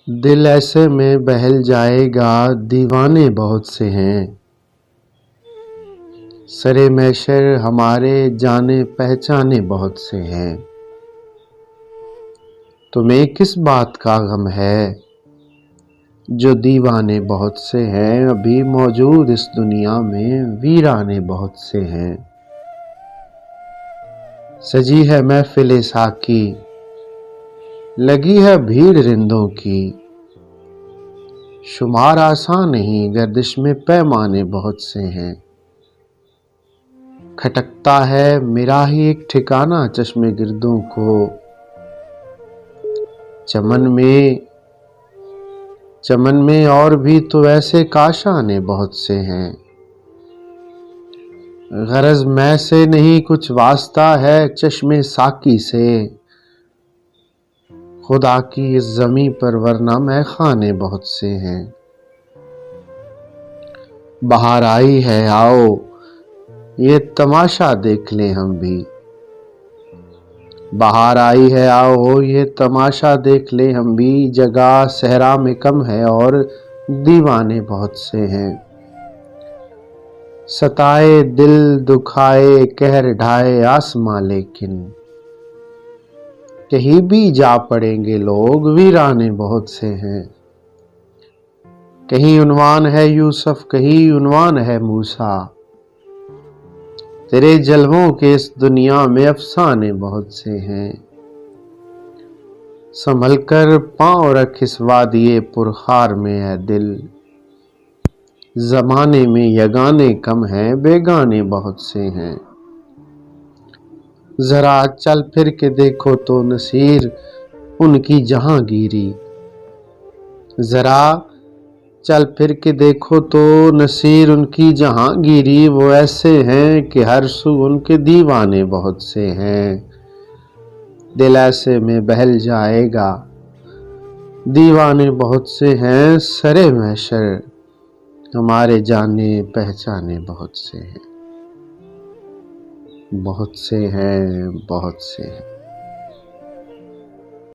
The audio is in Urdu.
دل ایسے میں بہل جائے گا، دیوانے بہت سے ہیں۔ سرے محشر ہمارے جانے پہچانے بہت سے ہیں۔ تمہیں کس بات کا غم ہے؟ جو دیوانے بہت سے ہیں، ابھی موجود اس دنیا میں ویرانے بہت سے ہیں۔ سجی ہے محفل ساقی، لگی ہے بھیڑ رندوں کی، شمار آسان نہیں گردش میں پیمانے بہت سے ہیں۔ کھٹکتا ہے میرا ہی ایک ٹھکانہ چشم گردوں کو، چمن میں اور بھی تو ایسے کاشانے بہت سے ہیں۔ غرض میں سے نہیں کچھ واسطہ ہے چشم ساقی سے، خدا کی اس زمیں پر ورنہ میں خانے بہت سے ہیں۔ بہار آئی ہے آؤ یہ تماشا دیکھ لیں ہم بھی، بہار آئی ہے آؤ یہ تماشا دیکھ لیں ہم بھی، جگہ صحرا میں کم ہے اور دیوانے بہت سے ہیں۔ ستائے دل دکھائے قہر ڈھائے آسماں، لیکن کہیں بھی جا پڑیں گے لوگ ویرانے بہت سے ہیں۔ کہیں عنوان ہے یوسف کہیں عنوان ہے موسیٰ، تیرے جلووں کے اس دنیا میں افسانے بہت سے ہیں۔ سنبھل کر پاؤں رکھ اس وادی پرخار میں اے دل، زمانے میں یگانے کم ہیں بیگانے بہت سے ہیں۔ ذرا چل پھر کے دیکھو تو نصیر ان کی جہانگیری، ذرا چل پھر کے دیکھو تو نصیر ان کی جہانگیری، وہ ایسے ہیں کہ ہر سو ان کے دیوانے بہت سے ہیں۔ دل ایسے میں بہل جائے گا، دیوانے بہت سے ہیں، سرے محشر ہمارے جانے پہچانے بہت سے ہیں، بہت سے ہیں، بہت سے ہیں۔